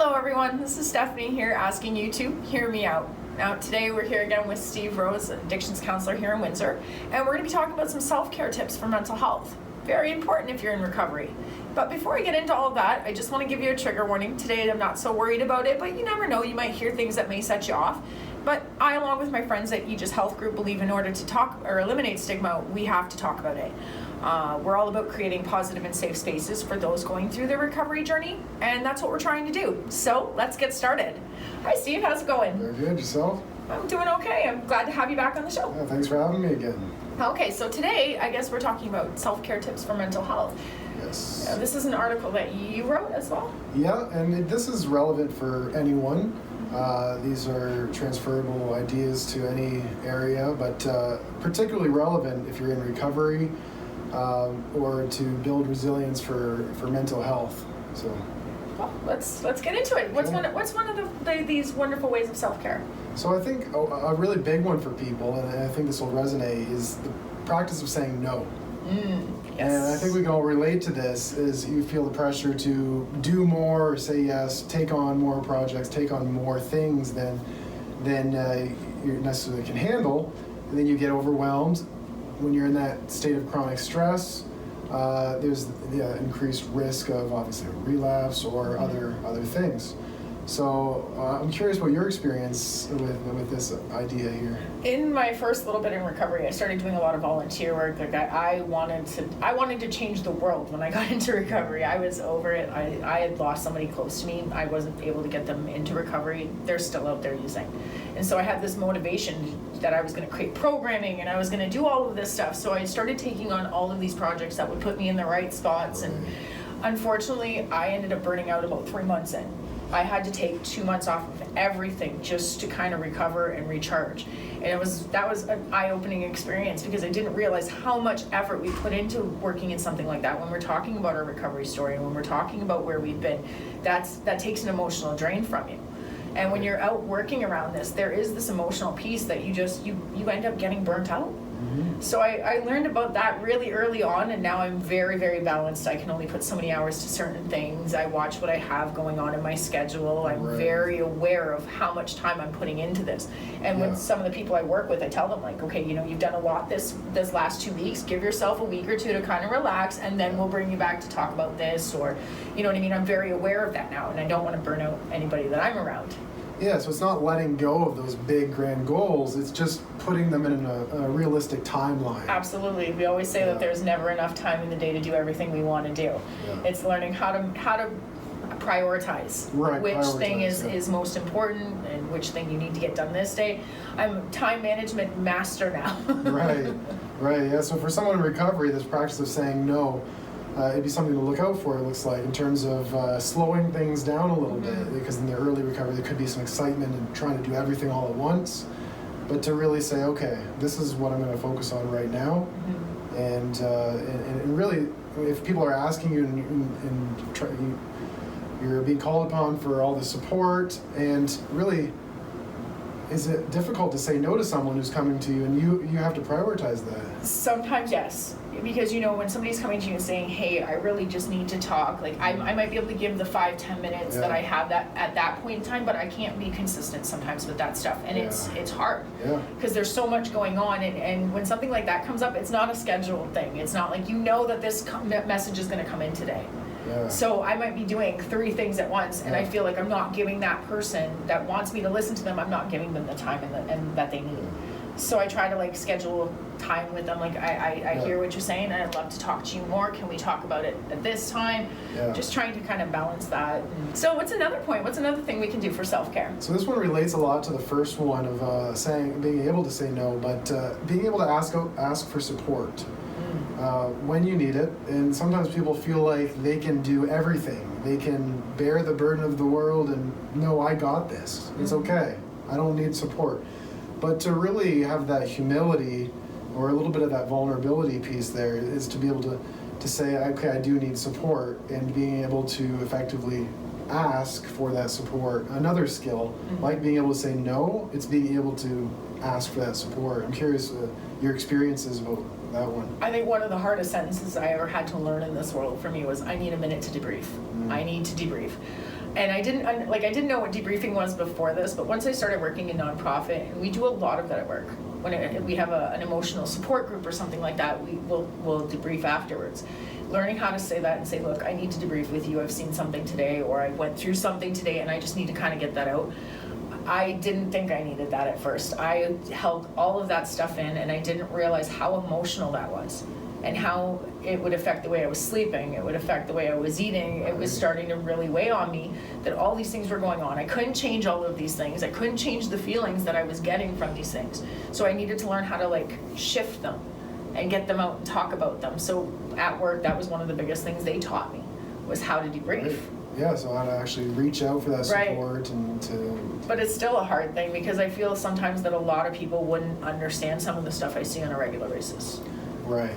Hello everyone, this is Stephanie here asking you to hear me out. Now today we're here again with Steve Rose, addictions counselor here in Windsor, and we're going to be talking about some self-care tips for mental health. Very important if you're in recovery. But before I get into all of that, I just want to give you a trigger warning. Today I'm not so worried about it, but you never know, you might hear things that may set you off. But I, along with my friends at Aegis Health Group, believe in order to talk or eliminate stigma, we have to talk about it. We're all about creating positive and safe spaces for those going through their recovery journey, and that's what we're trying to do. So let's get started. Hi Steve, how's it going? Very good, yourself? I'm doing okay. I'm glad to have you back on the show. Yeah, thanks for having me again. Okay, so today I guess we're talking about self-care tips for mental health. Yes. This is an article that you wrote as well? Yeah, and this is relevant for anyone. These are transferable ideas to any area, but particularly relevant if you're in recovery or to build resilience for mental health. So, well, let's get into it. What's one of these wonderful ways of self-care? So I think a really big one for people, and I think this will resonate, is the practice of saying no. Yes. And I think we can all relate to this, is you feel the pressure to do more or say yes, take on more projects, take on more things than you necessarily can handle, and then you get overwhelmed. When you're in that state of chronic stress, there's the increased risk of obviously relapse or other things. So I'm curious about your experience with this idea here. In my first little bit in recovery, I started doing a lot of volunteer work. Like I wanted to change the world when I got into recovery. I was over it. I had lost somebody close to me. I wasn't able to get them into recovery. They're still out there using. And so I had this motivation that I was going to create programming and I was going to do all of this stuff. So I started taking on all of these projects that would put me in the right spots. Right. And unfortunately, I ended up burning out about 3 months in. I had to take 2 months off of everything just to kind of recover and recharge. And that was an eye-opening experience because I didn't realize how much effort we put into working in something like that. When we're talking about our recovery story and when we're talking about where we've been, that takes an emotional drain from you. And when you're out working around this, there is this emotional piece that you end up getting burnt out. Mm-hmm. So I learned about that really early on, and now I'm very, very balanced. I can only put so many hours to certain things. I watch what I have going on in my schedule. I'm very aware of how much time I'm putting into this. And with some of the people I work with, I tell them, like, okay, you've done a lot this last 2 weeks. Give yourself a week or two to kind of relax, and then we'll bring you back to talk about this, or, you know what I mean? I'm very aware of that now, and I don't want to burn out anybody that I'm around. Yeah, so it's not letting go of those big grand goals, it's just putting them in a realistic timeline. Absolutely. We always say that there's never enough time in the day to do everything we want to do. Yeah. It's learning how to prioritize which thing is most important and which thing you need to get done this day. I'm a time management master now. Right. Yeah, so for someone in recovery, this practice of saying no, it'd be something to look out for, it looks like, in terms of slowing things down a little bit, because in the early recovery there could be some excitement and trying to do everything all at once, but to really say, okay, this is what I'm going to focus on right now, and really, if people are asking you and you're being called upon for all the support, and really, is it difficult to say no to someone who's coming to you, and you have to prioritize that? Sometimes yes, because when somebody's coming to you and saying, hey, I really just need to talk, like I might be able to give the 5-10 minutes that I have that at that point in time, but I can't be consistent sometimes with that stuff, and it's hard because there's so much going on, and when something like that comes up, it's not a scheduled thing. It's not like that this message is going to come in today. Yeah. So I might be doing 3 things at once, and I feel like I'm not giving that person that wants me to listen to them, I'm not giving them the time and that they need. So I try to schedule time with them. Like I hear what you're saying, and I'd love to talk to you more. Can we talk about it at this time? Yeah. Just trying to kind of balance that. So what's another point? What's another thing we can do for self-care? So this one relates a lot to the first one of being able to say no, but being able to ask for support. When you need it, and sometimes people feel like they can do everything. They can bear the burden of the world and, no, I got this. It's okay. I don't need support. But to really have that humility or a little bit of that vulnerability piece there is to be able to say, okay, I do need support, and being able to effectively ask for that support. Another skill, like being able to say no, it's being able to ask for that support. I'm curious your experiences about that one. I think one of the hardest sentences I ever had to learn in this world for me was, I need a minute to debrief. I need to debrief. And I didn't know what debriefing was before this, but once I started working in nonprofit, and we do a lot of that at work. When we have an emotional support group or something like that, we'll debrief afterwards. Learning how to say that and say, look, I need to debrief with you. I've seen something today, or I went through something today, and I just need to kind of get that out. I didn't think I needed that at first. I held all of that stuff in, and I didn't realize how emotional that was, and how it would affect the way I was sleeping. It would affect the way I was eating. It was starting to really weigh on me that all these things were going on. I couldn't change all of these things. I couldn't change the feelings that I was getting from these things. So I needed to learn how to like shift them and get them out and talk about them. So at work, that was one of the biggest things they taught me, was how to debrief. Right. Yeah, so how to actually reach out for that support, Right. and to... But it's still a hard thing, because I feel sometimes that a lot of people wouldn't understand some of the stuff I see on a regular basis. Right.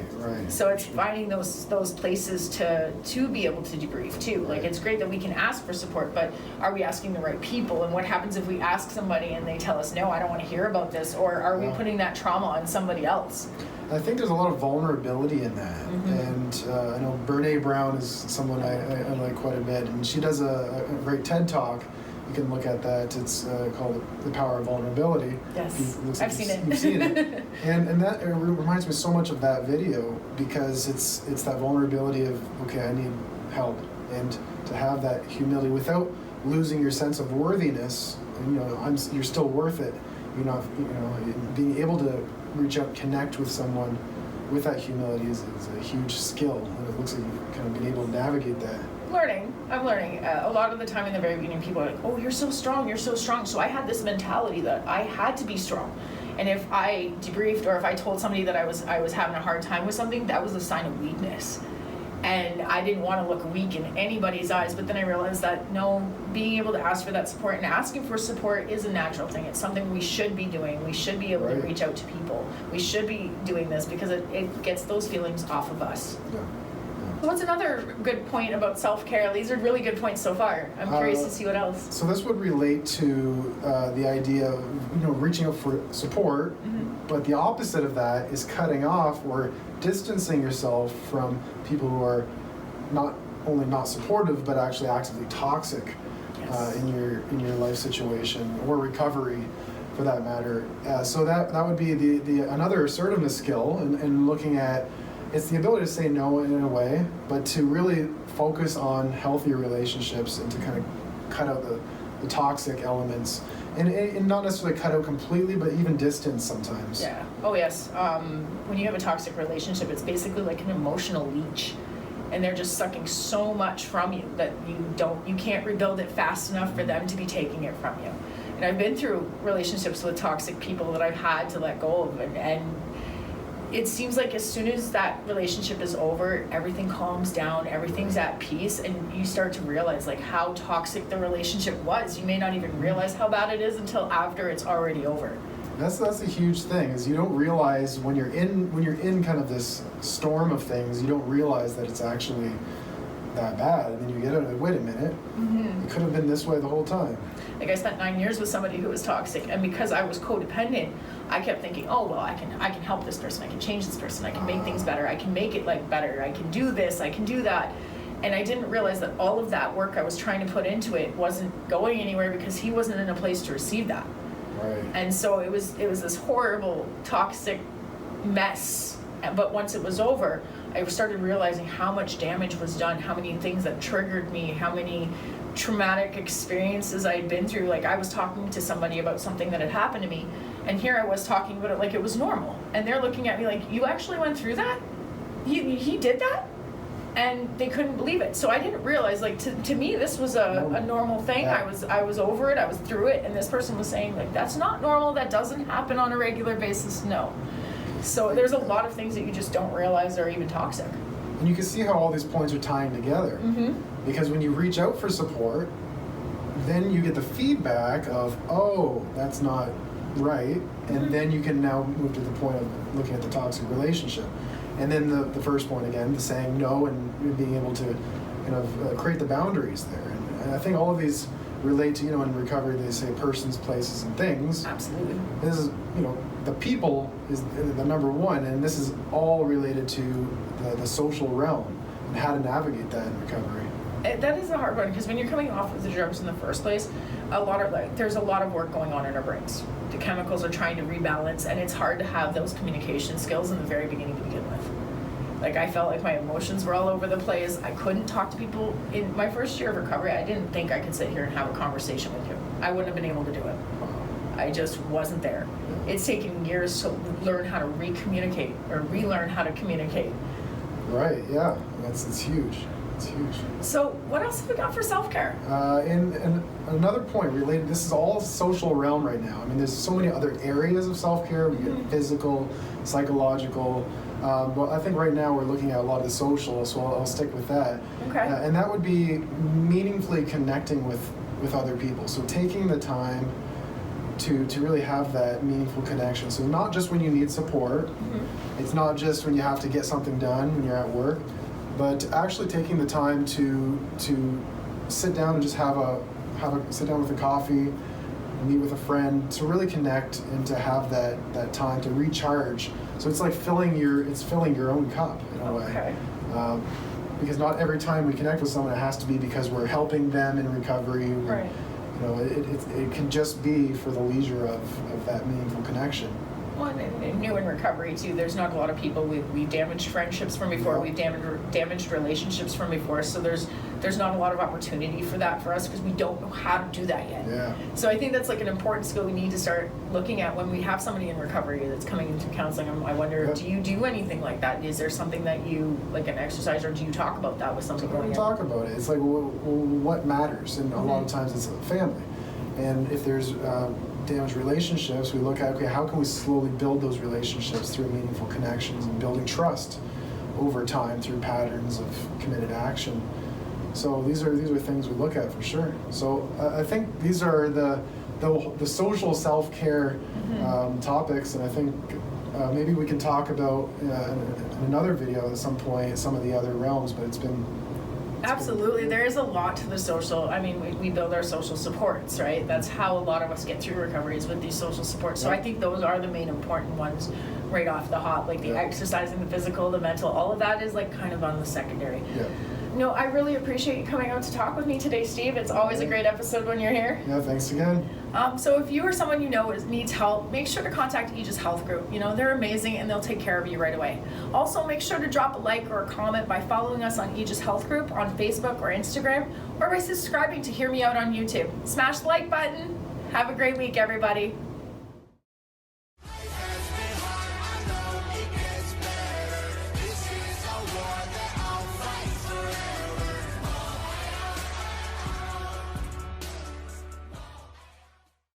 So it's finding those places to be able to debrief too. Like, it's great that we can ask for support, but are we asking the right people? And what happens if we ask somebody and they tell us, no, I don't want to hear about this? Or are we putting that trauma on somebody else? I think there's a lot of vulnerability in that. And I know Brene Brown is someone I like quite a bit, and she does a great TED Talk. You can look at that. It's called The Power of Vulnerability. Yes, I've seen it. You've seen it. And that reminds me so much of that video, because it's that vulnerability of, okay, I need help. And to have that humility without losing your sense of worthiness, and, you're still worth it. Being able to reach out, connect with someone with that humility is a huge skill. And it looks like you've kind of been able to navigate that. I'm learning. A lot of the time in the very beginning, people are like, oh, you're so strong. So I had this mentality that I had to be strong. And if I debriefed, or if I told somebody that I was having a hard time with something, that was a sign of weakness. And I didn't want to look weak in anybody's eyes, but then I realized that no, being able to ask for that support and asking for support is a natural thing. It's something we should be doing. We should be able to reach out to people. We should be doing this, because it gets those feelings off of us. Yeah. What's another good point about self-care? These are really good points so far. I'm curious to see what else. So this would relate to the idea of reaching out for support, but the opposite of that is cutting off or distancing yourself from people who are not only not supportive, but actually actively toxic in your life situation or recovery, for that matter. So that would be the another assertiveness skill, and looking at. It's the ability to say no in a way, but to really focus on healthier relationships and to kind of cut out the toxic elements. And not necessarily cut out completely, but even distance sometimes. Yeah. Oh, yes. When you have a toxic relationship, it's basically like an emotional leech. And they're just sucking so much from you that you can't rebuild it fast enough for them to be taking it from you. And I've been through relationships with toxic people that I've had to let go of, and it seems like as soon as that relationship is over, everything calms down, everything's at peace, and you start to realize like how toxic the relationship was. You may not even realize how bad it is until after it's already over. That's a huge thing, is you don't realize when you're in kind of this storm of things, you don't realize that it's actually that bad, and then you get out like, wait a minute, it could have been this way the whole time. Like, I spent 9 years with somebody who was toxic, and because I was codependent, I kept thinking, oh, well, I can help this person, I can change this person, I can make things better, I can make it like better, I can do this, I can do that. And I didn't realize that all of that work I was trying to put into it wasn't going anywhere, because he wasn't in a place to receive that. Right. And so it was this horrible, toxic mess. But once it was over, I started realizing how much damage was done, how many things that triggered me, how many traumatic experiences I had been through. Like, I was talking to somebody about something that had happened to me, and here I was talking about it like it was normal. And they're looking at me like, you actually went through that? He did that? And they couldn't believe it. So I didn't realize, like, to me, this was a normal thing. Yeah. I was over it, I was through it, and this person was saying, like, that's not normal, that doesn't happen on a regular basis, no. So there's a lot of things that you just don't realize are even toxic. And you can see how all these points are tying together. Because when you reach out for support, then you get the feedback of, oh, that's not right. And then you can now move to the point of looking at the toxic relationship. And then the first point again, the saying no and being able to create the boundaries there. And I think all of these relate to, in recovery, they say persons, places, and things. Absolutely. This is, the people is the number one, and this is all related to the social realm and how to navigate that in recovery. That is a hard one, because when you're coming off of the drugs in the first place, there's a lot of work going on in our brains. The chemicals are trying to rebalance, and it's hard to have those communication skills in the very beginning to begin with. Like, I felt like my emotions were all over the place. I couldn't talk to people. In my first year of recovery, I didn't think I could sit here and have a conversation with you. I wouldn't have been able to do it. I just wasn't there. It's taken years to learn how to re-communicate or relearn how to communicate. Right, yeah, it's huge. It's huge. So what else have we got for self-care? And another point related, this is all social realm right now. I mean, there's so many other areas of self-care. We get physical, psychological. But I think right now we're looking at a lot of the social, so I'll stick with that. Okay. And that would be meaningfully connecting with other people. So taking the time to really have that meaningful connection. So not just when you need support. It's not just when you have to get something done when you're at work, but actually taking the time to sit down and just sit down with a coffee, meet with a friend, to really connect and to have that time to recharge. So it's like filling your own cup in a way. Because not every time we connect with someone, it has to be because we're helping them in recovery. Right. You know, it can just be for the leisure of that meaningful connection. Well, and new in recovery too, there's not a lot of people. We've damaged friendships from before. We've damaged relationships from before. So there's not a lot of opportunity for that for us, because we don't know how to do that yet. Yeah. So I think that's like an important skill we need to start looking at when we have somebody in recovery that's coming into counseling. I wonder, do you do anything like that? Is there something that you, like an exercise, or do you talk about that with somebody going in? We talk about it. It's like, well, what matters? And a lot of times it's a family. And if there's damaged relationships, we look at, okay, how can we slowly build those relationships through meaningful connections and building trust over time through patterns of committed action. So these are things we look at for sure. So I think these are the social self-care topics, and I think maybe we can talk about in another video at some point some of the other realms, but it's been Absolutely. There is a lot to the social. I mean, we build our social supports, right? That's how a lot of us get through recovery, is with these social supports. So I think those are the main important ones right off the hop, like the exercising, the physical, the mental, all of that is like kind of on the secondary. Yeah. No, I really appreciate you coming out to talk with me today, Steve. It's always a great episode when you're here. Yeah, thanks again. So if you or someone you know needs help, make sure to contact Aegis Health Group. You know, they're amazing and they'll take care of you right away. Also, make sure to drop a like or a comment by following us on Aegis Health Group on Facebook or Instagram, or by subscribing to Hear Me Out on YouTube. Smash the like button. Have a great week, everybody.